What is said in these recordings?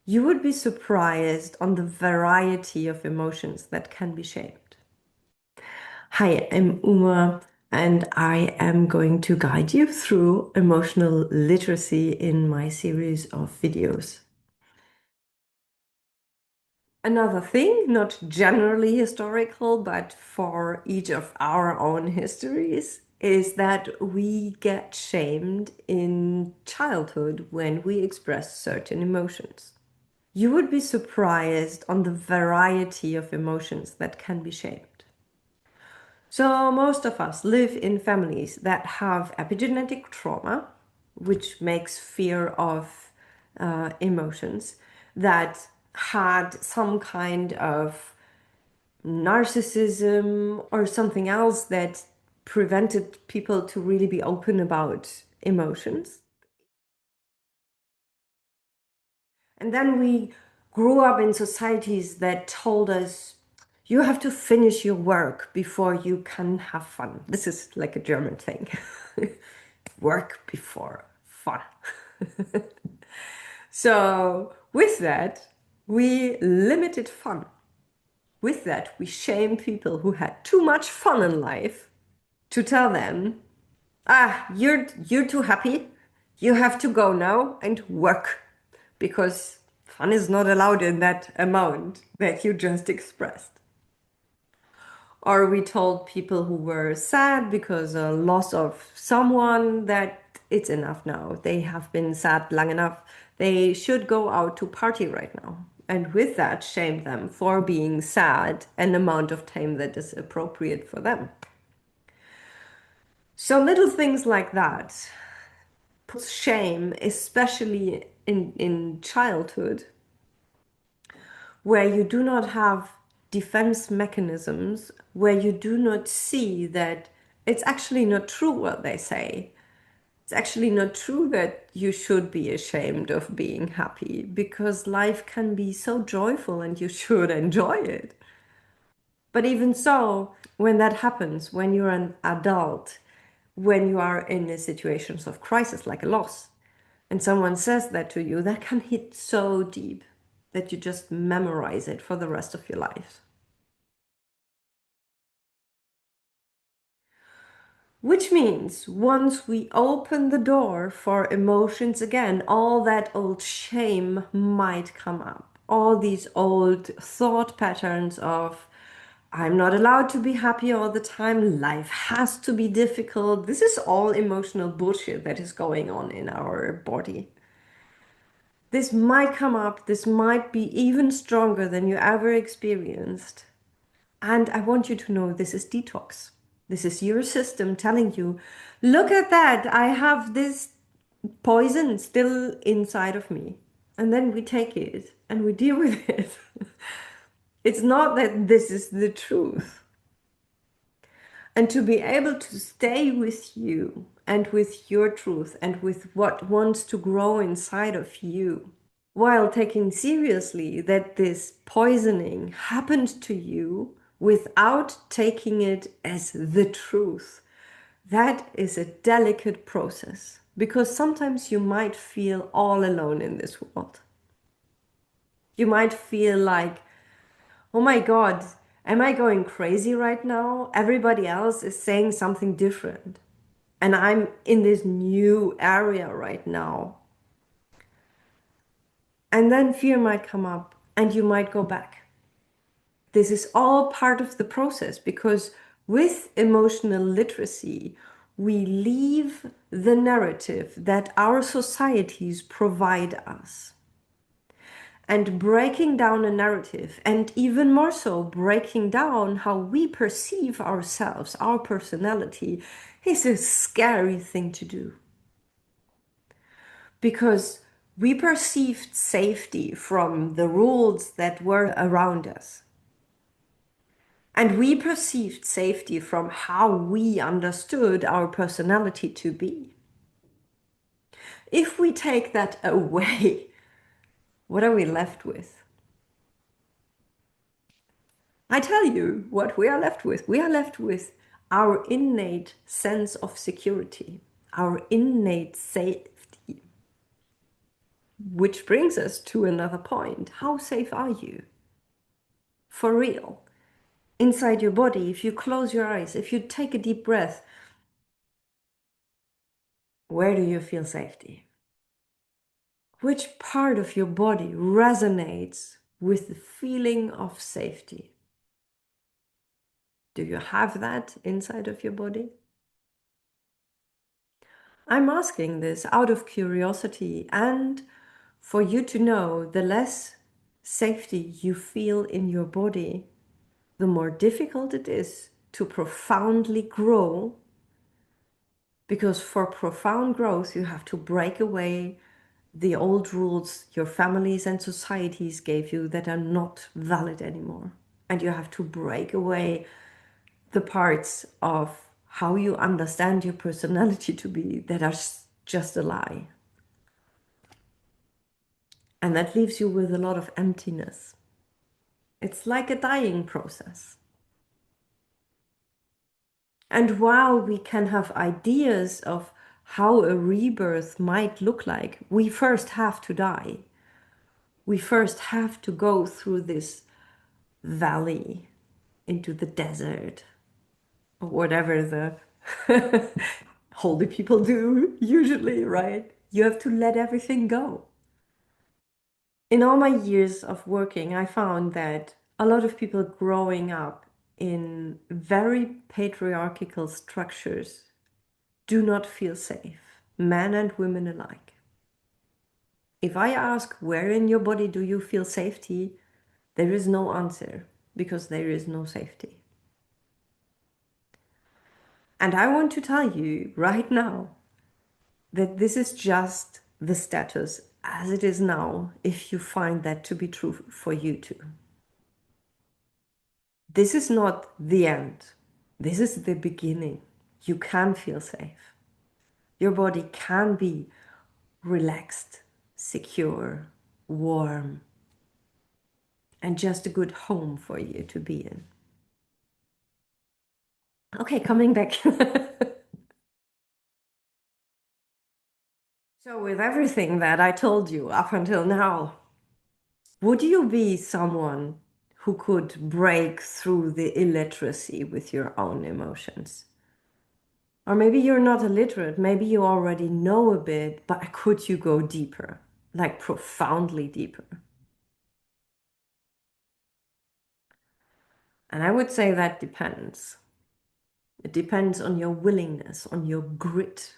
You would be surprised on the variety of emotions that can be shaped. Hi, I'm Uma, and I am going to guide you through emotional literacy in my series of videos. Another thing, not generally historical, but for each of our own histories, is that we get shamed in childhood when we express certain emotions. You would be surprised on the variety of emotions that can be shaped. So, most of us live in families that have epigenetic trauma, which makes fear of emotions, that had some kind of narcissism or something else that prevented people to really be open about emotions. And then we grew up in societies that told us you have to finish your work before you can have fun. This is like a German thing. Work before fun. So, with that, we limited fun. With that, we shame people who had too much fun in life to tell them, you're too happy. You have to go now and work because fun is not allowed in that amount that you just expressed. Or we told people who were sad because of loss of someone that it's enough now. They have been sad long enough. They should go out to party right now. And with that, shame them for being sad an amount of time that is appropriate for them. So little things like that put shame, especially in childhood, where you do not have defense mechanisms, where you do not see that it's actually not true what they say. It's actually not true that you should be ashamed of being happy because life can be so joyful and you should enjoy it. But even so, when that happens, when you're an adult, when you are in a situations of crisis like a loss, and someone says that to you, that can hit so deep that you just memorize it for the rest of your life. Which means once we open the door for emotions again, all that old shame might come up. All these old thought patterns of, I'm not allowed to be happy all the time, life has to be difficult. This is all emotional bullshit that is going on in our body. This might come up, this might be even stronger than you ever experienced. And I want you to know this is detox. This is your system telling you, look at that, I have this poison still inside of me. And then we take it and we deal with it. It's not that this is the truth. And to be able to stay with you and with your truth and with what wants to grow inside of you, while taking seriously that this poisoning happened to you without taking it as the truth. That is a delicate process because sometimes you might feel all alone in this world. You might feel like, oh my God, am I going crazy right now? Everybody else is saying something different. And I'm in this new area right now. And then fear might come up and you might go back. This is all part of the process because with emotional literacy, we leave the narrative that our societies provide us. And breaking down a narrative, and even more so, breaking down how we perceive ourselves, our personality, is a scary thing to do. Because we perceived safety from the rules that were around us. And we perceived safety from how we understood our personality to be. If we take that away, what are we left with? I tell you what we are left with. We are left with our innate sense of security, our innate safety. Which brings us to another point. How safe are you? For real. Inside your body, if you close your eyes, if you take a deep breath, where do you feel safety? Which part of your body resonates with the feeling of safety? Do you have that inside of your body? I'm asking this out of curiosity and for you to know the less safety you feel in your body, the more difficult it is to profoundly grow. Because for profound growth, you have to break away the old rules your families and societies gave you that are not valid anymore. And you have to break away the parts of how you understand your personality to be that are just a lie. And that leaves you with a lot of emptiness. It's like a dying process. And while we can have ideas of how a rebirth might look like, we first have to die. We first have to go through this valley into the desert or whatever the holy people do usually, right? You have to let everything go. In all my years of working, I found that a lot of people growing up in very patriarchal structures do not feel safe, men and women alike. If I ask where in your body do you feel safety, there is no answer because there is no safety. And I want to tell you right now that this is just the status as it is now, if you find that to be true for you too. This is not the end. This is the beginning. You can feel safe. Your body can be relaxed, secure, warm, and just a good home for you to be in. Okay, coming back. So, with everything that I told you up until now, would you be someone who could break through the illiteracy with your own emotions? Or maybe you're not illiterate, maybe you already know a bit, but could you go deeper, like profoundly deeper? And I would say that depends. It depends on your willingness, on your grit,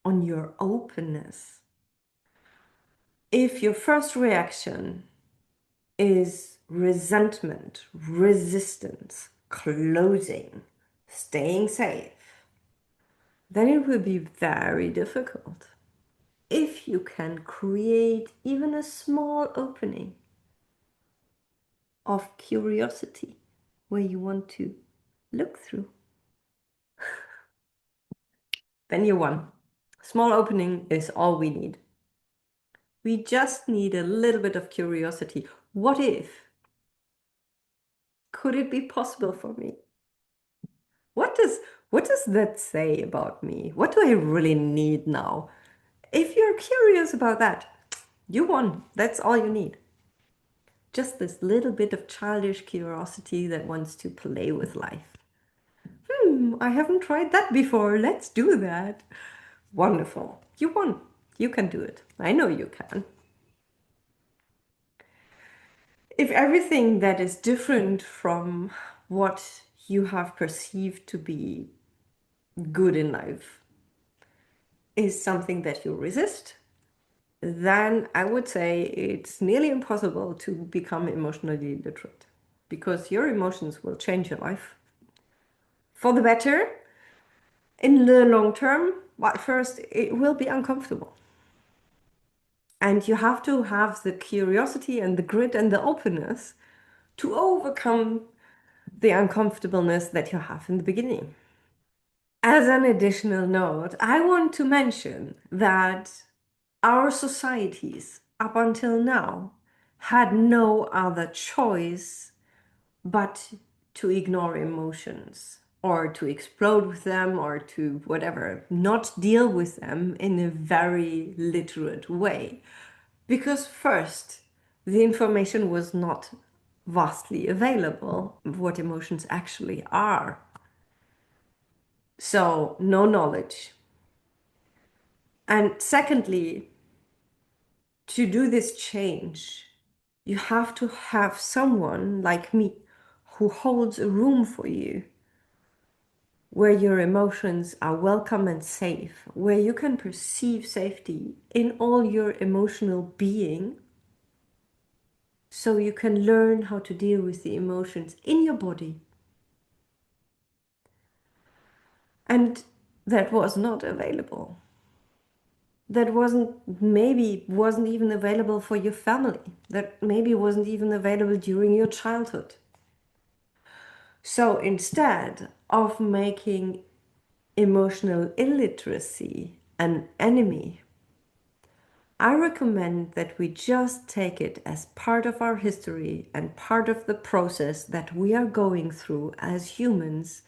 on your openness. If your first reaction is resentment, resistance, closing, staying safe, then it will be very difficult. If you can create even a small opening of curiosity where you want to look through, then you won. Small opening is all we need. We just need a little bit of curiosity. What if? Could it be possible for me? What does what does that say about me? What do I really need now? If you're curious about that, you won. That's all you need. Just this little bit of childish curiosity that wants to play with life. I haven't tried that before. Let's do that. Wonderful. You won. You can do it. I know you can. If everything that is different from what you have perceived to be good in life is something that you resist, then I would say it's nearly impossible to become emotionally literate because your emotions will change your life for the better in the long term. But at first, it will be uncomfortable. And you have to have the curiosity and the grit and the openness to overcome the uncomfortableness that you have in the beginning. As an additional note, I want to mention that our societies up until now had no other choice but to ignore emotions or to explode with them or to whatever, not deal with them in a very literate way. Because first, the information was not vastly available of what emotions actually are. So, no knowledge. And secondly, to do this change, you have to have someone like me who holds a room for you where your emotions are welcome and safe, where you can perceive safety in all your emotional being, so you can learn how to deal with the emotions in your body. And that was not available. That wasn't even available for your family. That maybe wasn't even available during your childhood. So instead of making emotional illiteracy an enemy, I recommend that we just take it as part of our history and part of the process that we are going through as humans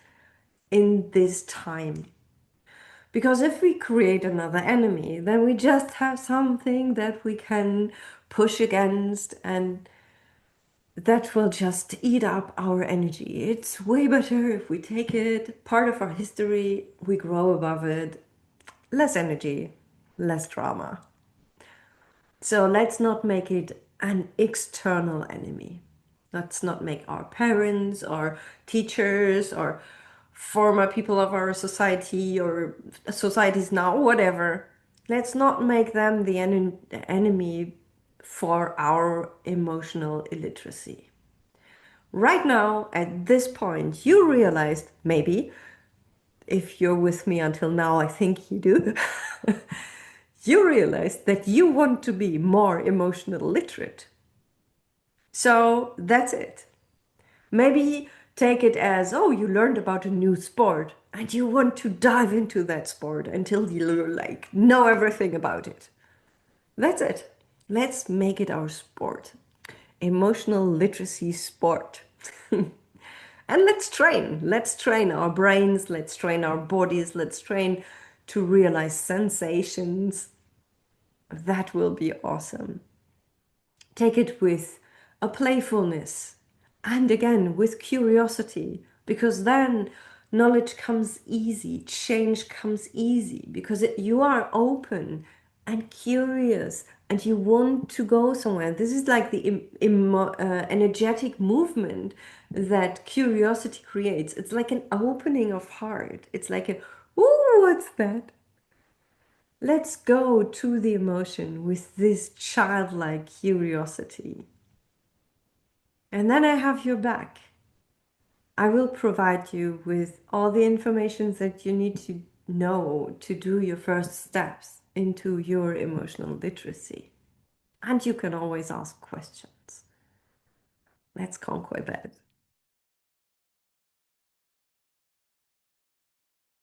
in this time. Because if we create another enemy, then we just have something that we can push against, and that will just eat up our energy. It's way better if we take it, part of our history, we grow above it, less energy, less drama. So let's not make it an external enemy. Let's not make our parents or teachers or former people of our society or societies now, whatever. Let's not make them the enemy for our emotional illiteracy. Right now, at this point, you realized, maybe, if you're with me until now, I think you do, you realized that you want to be more emotional literate. So that's it. Maybe take it as, oh, you learned about a new sport and you want to dive into that sport until you like know everything about it. That's it. Let's make it our sport. Emotional literacy sport. And let's train. Let's train our brains. Let's train our bodies. Let's train to realize sensations. That will be awesome. Take it with a playfulness and again with curiosity, because then knowledge comes easy, change comes easy, because you are open and curious and you want to go somewhere. This is like the energetic movement that curiosity creates. It's like an opening of heart. It's like a, ooh, what's that? Let's go to the emotion with this childlike curiosity. And then I have your back. I will provide you with all the information that you need to know to do your first steps into your emotional literacy. And you can always ask questions. Let's conquer that.